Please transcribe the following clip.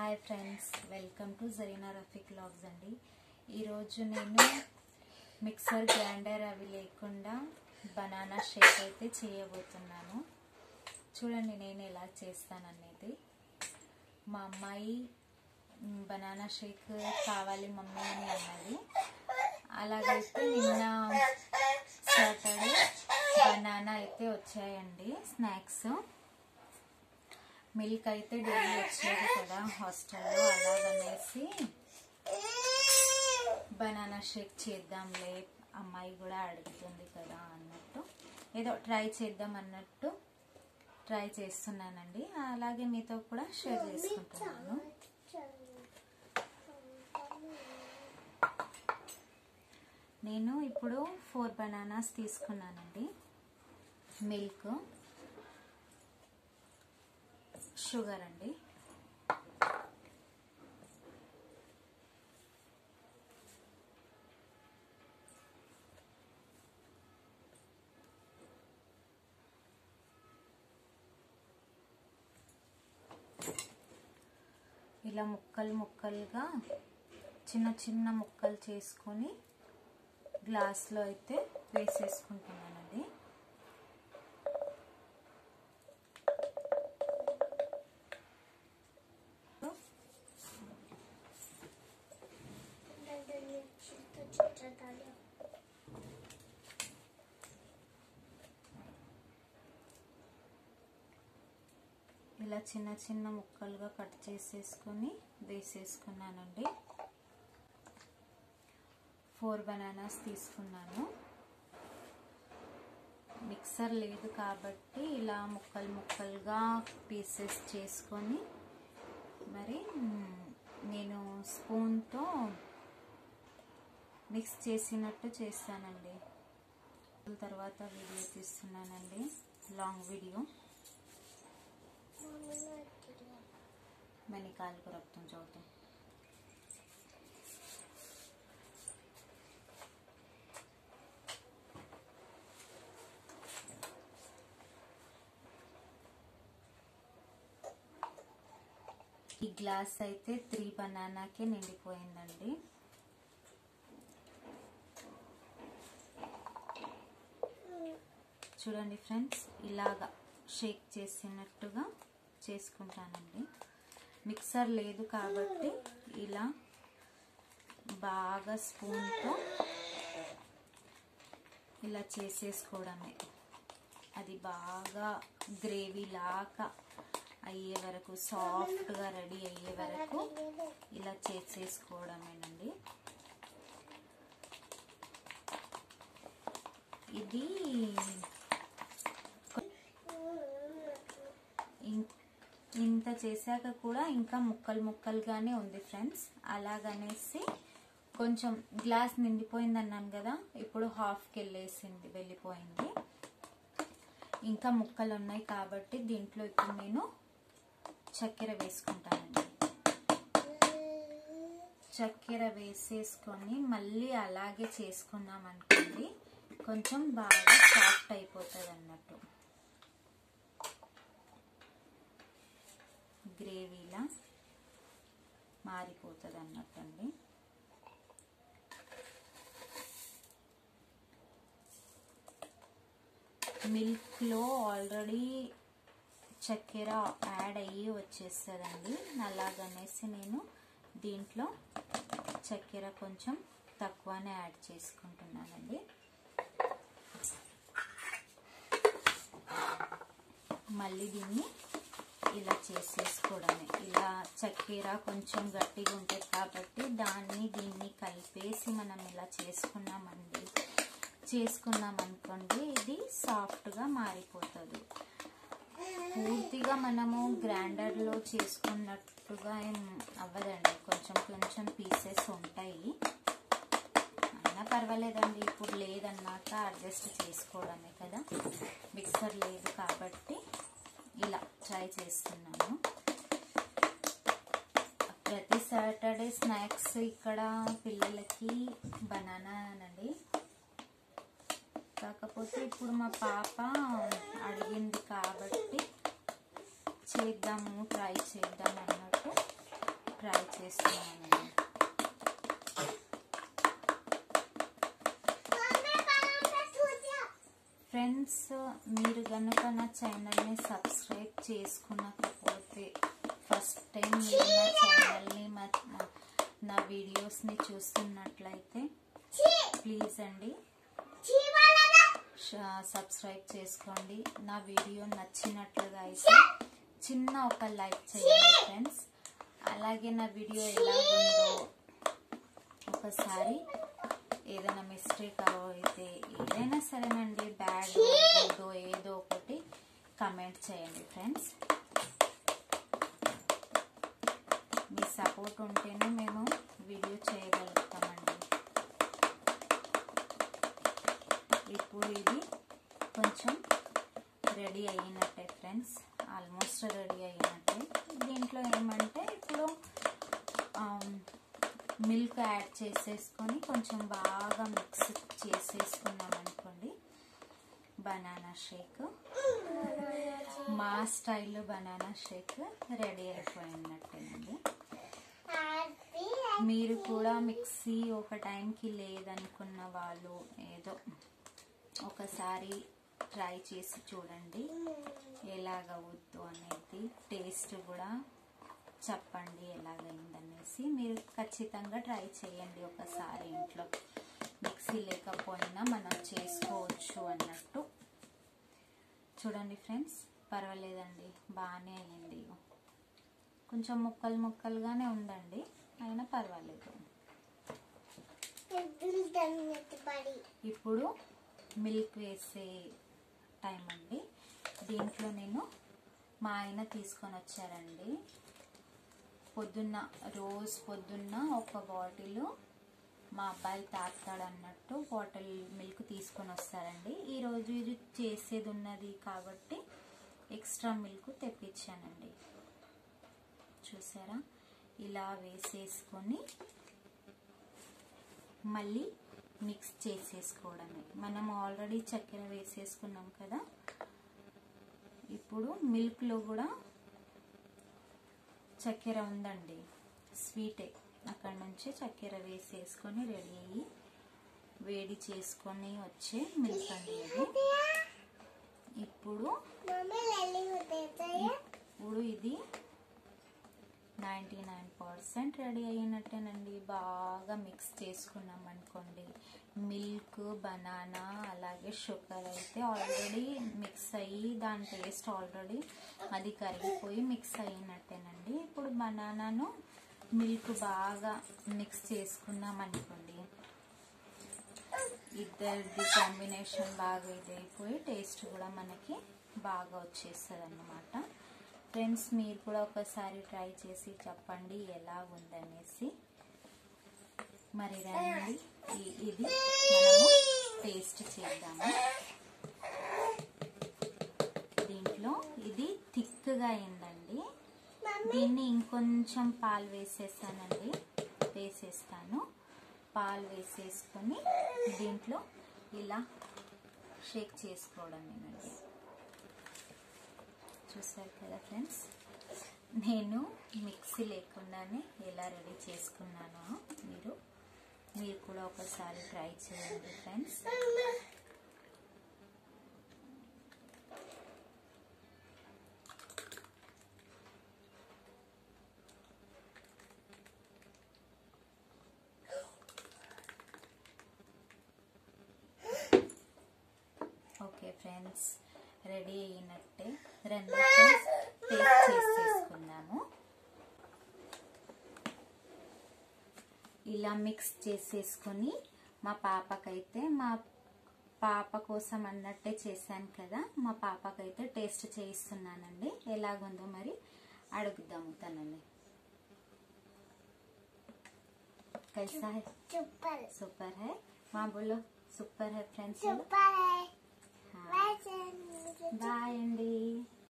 Hi friends, welcome to Zarina Rafiq vlogs అండి. ఈరోజు నేను మిక్సర్ గ్రైండర్ అవి లేకుండా బనానా షేక్ అయితే చేయబోతున్నాను. చూడండి నేను ఎలా చేస్తాననేది. మా అమ్మాయి బనానా షేక్ కావాలి మమ్మీ అని అన్నది. అలాగైతే నిన్న సాటర్డే బనానా అయితే వచ్చాయండి. స్నాక్స్ మిల్క్ అయితే డైలీ వచ్చేది కదా హాస్టల్లో, అలాగనేసి బనానా షేక్ చేద్దాంలే, అమ్మాయి కూడా అడుగుతుంది కదా అన్నట్టు ఏదో ట్రై చేద్దాం అన్నట్టు ట్రై చేస్తున్నానండి. అలాగే మీతో కూడా షేర్ చేసుకుంటున్నాను. నేను ఇప్పుడు 4 బనానాస్ తీసుకున్నానండి. మిల్క్, షుగర్ అండి, ఇలా ముక్కలుగా చిన్న చిన్న ముక్కలు చేసుకొని గ్లాస్లో అయితే వేసేసుకుంటున్నానండి. ఇలా చిన్న చిన్న ముక్కలుగా కట్ చేసేసుకొని వేసేసుకున్నానండి. 4 బనానాస్ తీసుకున్నాను. మిక్సర్ లేదు కాబట్టి ఇలా ముక్కలుగా పీసెస్ చేసుకొని మరి నేను స్పూన్తో మిక్స్ చేసినట్టు చేస్తానండి. తర్వాత వీడియో తీస్తున్నానండి, లాంగ్ వీడియో. मैंने काल को रखता हूँ चाहते ఈ గ్లాస్ అయితే 3 బనానాకే నిండిపోయిందండి. చూడండి ఫ్రెండ్స్, ఇలాగా షేక్ చేసినట్టుగా చేసుకుంటానండి. మిక్సర్ లేదు కాబట్టి ఇలా బాగా స్పూన్తో ఇలా చేసేసుకోవడమే. అది బాగా గ్రేవీ లాగా అయ్యే వరకు, సాఫ్ట్గా రెడీ అయ్యే వరకు ఇలా చేసేసుకోవడమేనండి. ఇది ఇంత చేశాక కూడా ఇంకా ముక్కలుగానే ఉంది ఫ్రెండ్స్. అలాగనేసి కొంచెం గ్లాస్ నిండిపోయింది అన్నాను కదా, ఇప్పుడు హాఫ్కి వెళ్ళిపోయింది. ఇంకా ముక్కలు ఉన్నాయి కాబట్టి దీంట్లో ఇప్పుడు నేను చక్కెర వేసుకుంటానండి. చక్కెర వేసేసుకొని మళ్ళీ అలాగే చేసుకున్నాం అనుకోండి, కొంచెం బాగా సాఫ్ట్ అయిపోతుంది అన్నట్టు, గ్రేవీలా మారిపోతుంది అన్నట్టండి. మిల్క్లో ఆల్రెడీ చక్కెర యాడ్ అయ్యి వచ్చేస్తుందండి. అలాగనేసి నేను దీంట్లో చక్కెర కొంచెం తక్కువనే యాడ్ చేసుకుంటున్నానండి. మళ్ళీ దీన్ని ఇలా చేసేసుకోవడమే. ఇలా చక్కెర కొంచెం గట్టిగా ఉంటుంది కాబట్టి దీన్ని కలిపేసి మనం ఇలా చేసుకున్నాం అనుకోండి, ఇది సాఫ్ట్గా మారిపోతుంది. పూర్తిగా మనము గ్రైండర్లో చేసుకున్నట్టుగా ఏం అవ్వదండి, కొంచెం పీసెస్ ఉంటాయి. అయినా పర్వాలేదండి, ఇప్పుడు లేదన్నాక అడ్జస్ట్ చేసుకోవడమే కదా. మిక్సర్ లేదు కాబట్టి ఇలా ట్రై చేస్తున్నాను. ప్రతి సాటర్డే స్నాక్స్ ఇక్కడ పిల్లలకి బనానా అండి. కాకపోతే ఇప్పుడు మా పాప అడిగింది కాబట్టి ట్రై చేద్దాం అన్నట్టు చేసేస్తున్నానండి. ఫ్రెండ్స్, మీరు కనుక నా ఛానల్ని సబ్స్క్రైబ్ చేసుకున్నకపోతే ఫస్ట్ టైం మీరు నా ఛానల్ని నా వీడియోస్ని చూస్తున్నట్లయితే ప్లీజ్ అండి సబ్స్క్రైబ్ చేసుకోండి. నా వీడియో నచ్చినట్లుగా అయితే చిన్న ఒక లైక్ చేయండి ఫ్రెండ్స్. అలాగే నా వీడియో ఎలా ఉందో ఒకసారి ఏదైనా మిస్టేక్ అయితే ఏదైనా సరేనండి, బ్యాడ్ గుడ్ ఏదో ఒకటి కమెంట్ చేయండి ఫ్రెండ్స్. మీ సపోర్ట్ ఉంటేనే మేము వీడియో చేయగలుగుతామండి. ఇప్పుడు ఇది కొంచెం రెడీ అయినట్టే ఫ్రెండ్స్, ఆల్మోస్ట్ రెడీ అయినట్టే. దీంట్లో ఏమంటే ఇప్పుడు మిల్క్ యాడ్ చేసేసుకొని కొంచెం బాగా మిక్స్ చేసేసుకున్నాం అనుకోండి. బనానా షేక్, మా స్టైల్లో బనానా షేక్ రెడీ అయిపోయినట్టేనండి. మీరు కూడా మిక్సీ ఒక టైంకి లేదనుకున్న వాళ్ళు ఏదో ఒకసారి ట్రై చేసి చూడండి ఎలాగవుద్దు అనేది. టేస్ట్ కూడా చెప్పండి ఎలాగైందనేసి. మీరు ఖచ్చితంగా ట్రై చేయండి ఒకసారి ఇంట్లో. మిక్సీ లేకపోయినా మనం చేసుకోవచ్చు అన్నట్టు. చూడండి ఫ్రెండ్స్, పర్వాలేదండి, బాగానే అయ్యింది. కొంచెం ముక్కలు ముక్కలుగానే ఉందండి, అయినా పర్వాలేదు. ఇప్పుడు మిల్క్ వేసే టైం అండి. దీంట్లో నేను మా ఆయన తీసుకొని వచ్చారండి రోజు పొద్దున్న ఒక బాటిల్ మా అబ్బాయి తాగుతాడు అన్నట్టు బాటిల్ మిల్క్ తీసుకొని వస్తారండి. ఈరోజు ఇది చేసేది ఉన్నది కాబట్టి ఎక్స్ట్రా మిల్క్ తెప్పించానండి. చూసారా, ఇలా వేసేసుకొని మళ్ళీ మిక్స్ చేసేసుకోవడమే. మనం ఆల్రెడీ చక్కెర వేసేసుకున్నాం కదా. ఇప్పుడు మిల్క్లో కూడా చక్కెర ఉందండి, స్వీటే. అక్కడ నుంచి చక్కెర వేసేసుకొని రెడీ అయ్యి వేడి చేసుకొని వచ్చే మిల్క్ అండి అది. ఇప్పుడు ఇది 99% రెడీ అయినట్టేనండి. బాగా మిక్స్ చేసుకున్నాం అనుకోండి. మిల్క్, బనానా అలాగే షుగర్ అయితే ఆల్రెడీ మిక్స్ అయ్యి దాని టేస్ట్ ఆల్రెడీ అది కరిగిపోయి మిక్స్ అయినట్టేనండి. ఇప్పుడు బనానాను మిల్క్ బాగా మిక్స్ చేసుకున్నాం అనుకోండి, ఇద్దరిది కాంబినేషన్ బాగా ఇదైపోయి టేస్ట్ కూడా మనకి బాగా వచ్చేస్తుంది అన్నమాట. ఫ్రెండ్స్, మీరు కూడా ఒకసారి ట్రై చేసి చెప్పండి ఎలా ఉందనేసి. మరి రండి, ఇది మనము టేస్ట్ చేద్దాము. దీంట్లో ఇది థిక్గా అయిందండి. దీన్ని ఇంకొంచెం పాలు వేసేస్తాను. పాలు వేసేసుకొని దీంట్లో ఇలా షేక్ చేసుకోవడమేనండి. చూసారు కదా ఫ్రెండ్స్, నేను మిక్సీ లేకుండానే ఎలా రెడీ చేసుకున్నానో మీరు కూడా ఒకసారి ట్రై చేయండి ఫ్రెండ్స్. ఓకే ఫ్రెండ్స్, రెడీ అయినట్టే. రెండు టేస్ట్ చేసేసుకుందాము. ఇలా మిక్స్ చేసేసుకొని మా పాప కోసం అన్నట్టే చేశాను కదా, మా పాపకైతే టేస్ట్ చేయిస్తున్నానండి. ఎలాగుందో మరి అడుగుదాము తనని. कैसा है? सुपर है। माँ बोलो सुपर है फ्रेंड्स। सुपर है। बाय अंडी।